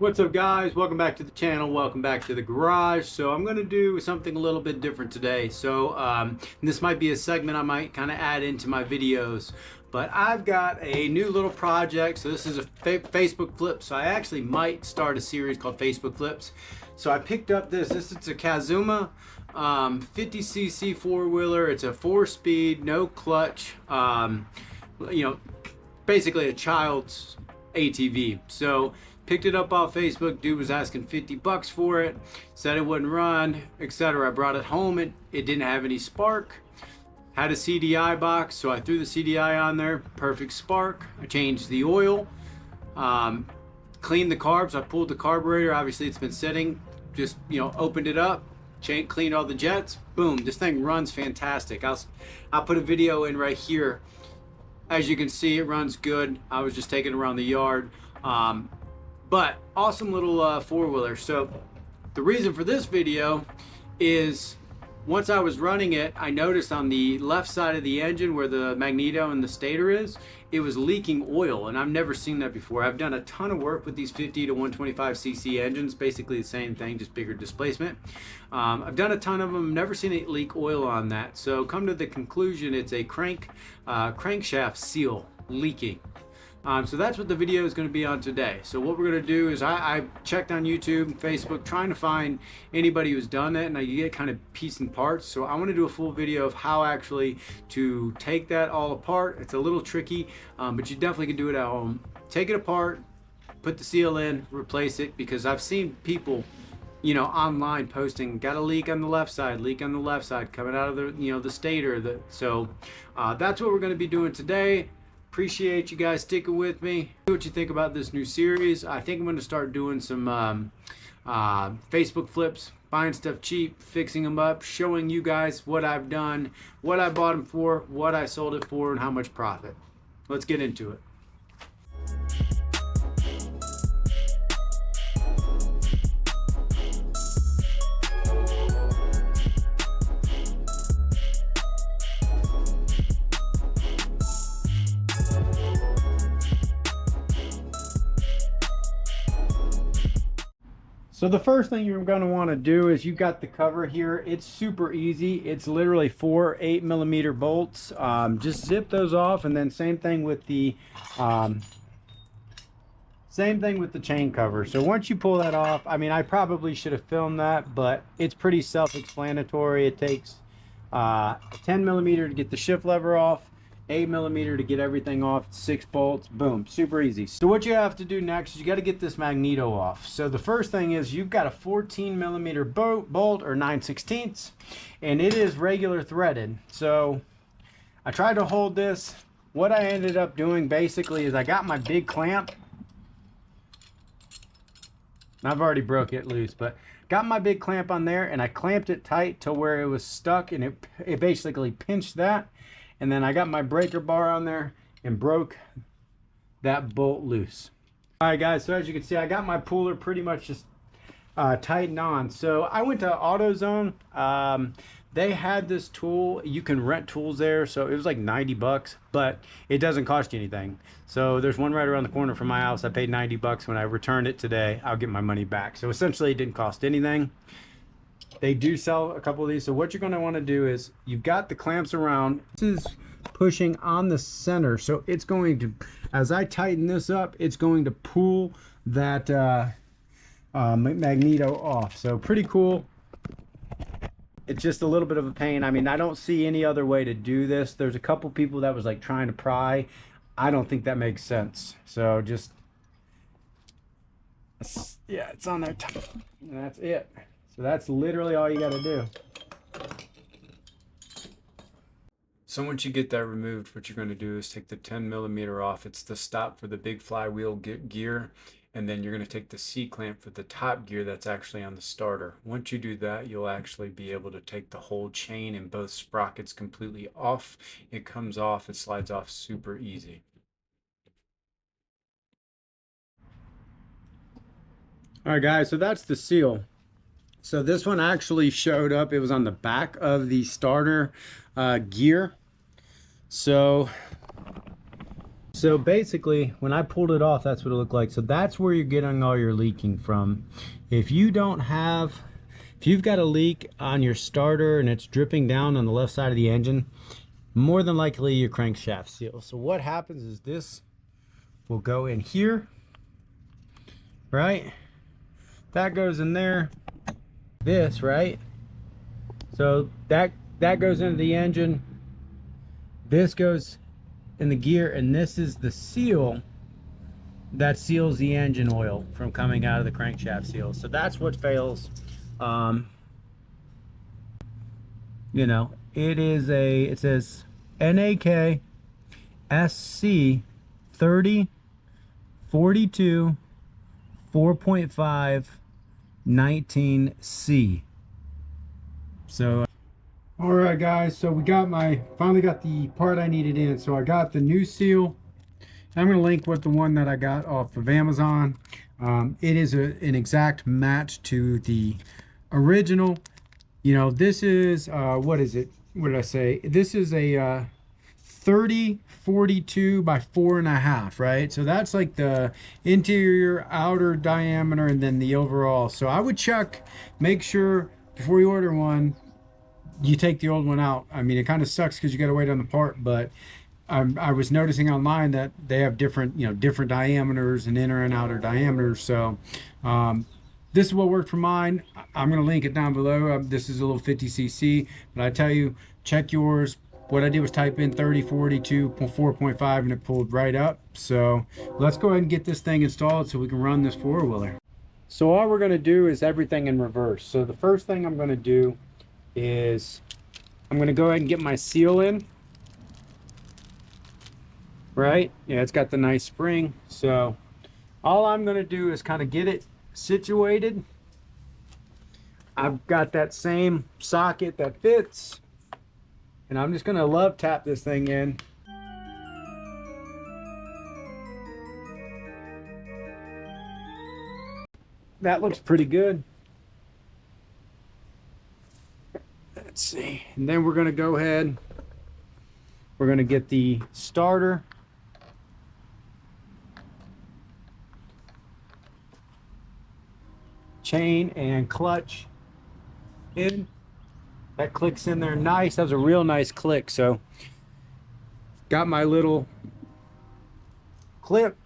What's up, guys? Welcome back to the channel. Welcome back to the garage. So I'm going to do something a little bit different today. So this might be a segment I might kind of add into my videos, but I've got a new little project. So this is a Facebook flip. So I actually might start a series called Facebook flips. So I picked up this is a Kazuma 50cc four-wheeler. It's a 4-speed, no clutch, basically a child's ATV. So picked it up off Facebook. Dude was asking 50 bucks for it, said it wouldn't run, etc. I brought it home. It didn't have any spark, had a CDI box, so I threw the CDI on there. Perfect spark. I changed the oil, cleaned the carbs. I pulled the carburetor. Obviously it's been sitting. Just opened it up, cleaned all the jets. Boom, this thing runs fantastic. I'll put a video in right here. As you can see, it runs good. I was just taking it around the yard. But awesome little four-wheeler. So the reason for this video is once I was running it, I noticed on the left side of the engine where the magneto and the stator is, it was leaking oil, and I've never seen that before. I've done a ton of work with these 50 to 125cc engines, basically the same thing, just bigger displacement. I've done a ton of them, never seen it leak oil on that. So come to the conclusion, it's a crankshaft seal leaking. So that's what the video is going to be on today. So what we're going to do is I checked on YouTube and Facebook trying to find anybody who's done it, and I get kind of piece and parts. So I want to do a full video of how actually to take that all apart. It's a little tricky, but you definitely can do it at home. Take it apart, put the seal in, replace it, because I've seen people online posting, got a leak on the left side, coming out of the stator. So that's what we're going to be doing today. Appreciate you guys sticking with me. What you think about this new series? I think I'm going to start doing some Facebook flips, buying stuff cheap, fixing them up, showing you guys what I've done, what I bought them for, what I sold it for, and how much profit. Let's get into it. So the first thing you're going to want to do is you got the cover here. It's super easy. It's literally 4 8mm bolts. Just zip those off, and then same thing with the chain cover. So once you pull that off, I mean, I probably should have filmed that, but it's pretty self-explanatory. It takes 10mm to get the shift lever off, 8mm to get everything off, 6 bolts, boom, super easy. So what you have to do next is you got to get this magneto off. So the first thing is you've got a 14mm bolt or 9/16, and it is regular threaded. So I tried to hold this. What I ended up doing basically is I got my big clamp. I've already broke it loose, but got my big clamp on there, and I clamped it tight to where it was stuck, and it basically pinched that. And then I got my breaker bar on there and broke that bolt loose. All right, guys, so as you can see, I got my puller pretty much just tightened on. So I went to AutoZone. They had this tool. You can rent tools there. So it was like 90 bucks, but it doesn't cost you anything. So there's one right around the corner from my house. I paid 90 bucks. When I returned it today, I'll get my money back. So essentially it didn't cost anything. They do sell a couple of these. So what you're going to want to do is you've got the clamps around. This is pushing on the center. So it's going to, as I tighten this up, it's going to pull that magneto off. So pretty cool. It's just a little bit of a pain. I mean, I don't see any other way to do this. There's a couple people that was like trying to pry. I don't think that makes sense. So just, yeah, it's on there. And that's it. So that's literally all you got to do. So once you get that removed, what you're going to do is take the 10mm off. It's the stop for the big flywheel gear. And then you're going to take the C-clamp for the top gear that's actually on the starter. Once you do that, you'll actually be able to take the whole chain and both sprockets completely off. It comes off, it slides off super easy. All right, guys, so that's the seal. So this one actually showed up. It was on the back of the starter gear. So So basically, when I pulled it off, that's what it looked like. So that's where you're getting all your leaking from. If you don't have, if you've got a leak on your starter and it's dripping down on the left side of the engine, more than likely your crankshaft seal. So what happens is this will go in here, right? That goes in there, this, right? So that goes into the engine, this goes in the gear, and this is the seal that seals the engine oil from coming out of the crankshaft seal. So that's what fails. You know, it says NAK SC 30 42 4.5 19C. So all right guys, so we got finally got the part I needed in. So I got the new seal. I'm going to link with the one that I got off of Amazon. It is an exact match to the original. You know, this is what is it? What did I say? This is a 30 42 by 4.5, right? So that's like the interior, outer diameter, and then the overall. So I would check, make sure before you order one, you take the old one out. I mean, it kind of sucks because you got to wait on the part, but I was noticing online that they have different, you know, different diameters and inner and outer diameters. So this is what worked for mine. I'm going to link it down below. This is a little 50cc, but I tell you, check yours. What I did was type in 30 42 4.5 and it pulled right up. So let's go ahead and get this thing installed so we can run this four-wheeler. So all we're going to do is everything in reverse. So the first thing I'm going to do is I'm going to go ahead and get my seal in. Right? Yeah, it's got the nice spring. So all I'm going to do is kind of get it situated. I've got that same socket that fits, and I'm just going to love tap this thing in. That looks pretty good. Let's see. And then we're going to go ahead. We're going to get the starter. Chain and clutch in. That clicks in there nice. That was a real nice click. So got my little clip.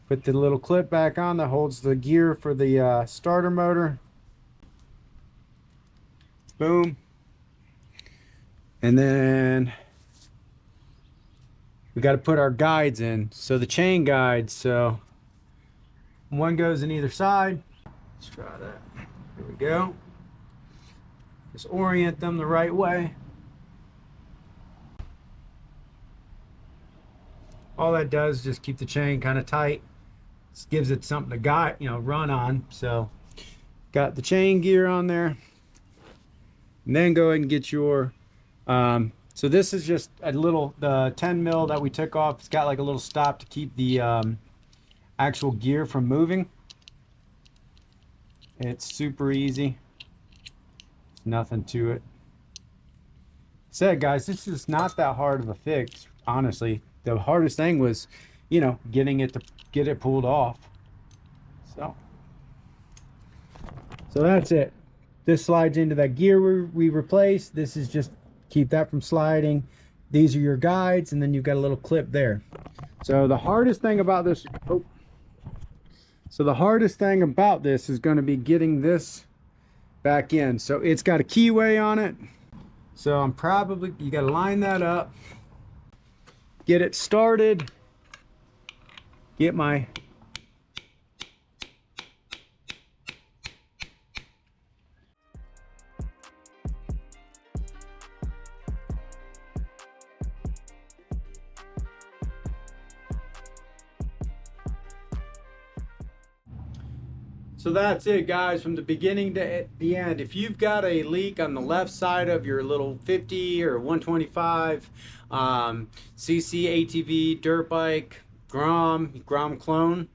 Put the little clip back on that holds the gear for the starter motor. Boom. And then we got to put our guides in. So the chain guides, so one goes in either side. Let's try that. Here we go. Just orient them the right way. All that does is just keep the chain kind of tight. Just gives it something to guide, you know, run on. So got the chain gear on there. And then go ahead and get your so this is just a little, the 10 mil that we took off. It's got like a little stop to keep the actual gear from moving. It's super easy. Nothing to it. Said guys, this is not that hard of a fix, honestly. The hardest thing was, you know, getting it to get it pulled off. So that's it. This slides into that gear we replaced. This is just keep that from sliding. These are your guides, and then you've got a little clip there. So the hardest thing about this, so the hardest thing about this is going to be getting this back in. So it's got a keyway on it. So I'm probably, you got to line that up, get it started, get my So that's it guys, from the beginning to the end. If you've got a leak on the left side of your little 50 or 125 cc ATV, dirt bike, Grom clone,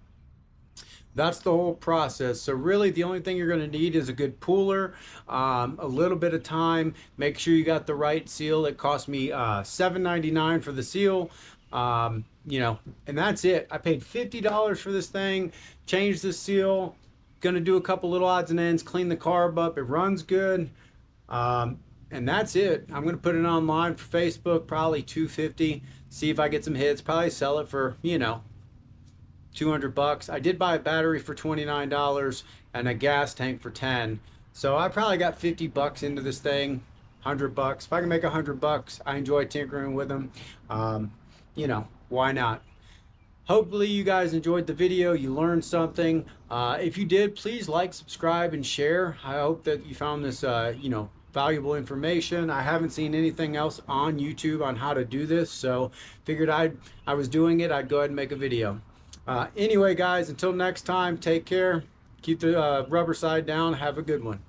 that's the whole process. So really the only thing you're going to need is a good puller, a little bit of time. Make sure you got the right seal. It cost me $7.99 for the seal. You know, and that's it. I paid $50 for this thing, changed the seal, gonna do a couple little odds and ends, clean the carb up. It runs good. And that's it. I'm gonna put it online for Facebook, probably 250. See if I get some hits. Probably sell it for, you know, 200 bucks. I did buy a battery for $29 and a gas tank for 10. So I probably got 50 bucks into this thing, 100 bucks. If I can make 100 bucks, I enjoy tinkering with them. You know, why not? Hopefully you guys enjoyed the video, you learned something. If you did, please like, subscribe, and share. I hope that you found this, you know, valuable information. I haven't seen anything else on YouTube on how to do this, so figured I was doing it, I'd go ahead and make a video. Anyway, guys, until next time, take care. Keep the rubber side down. Have a good one.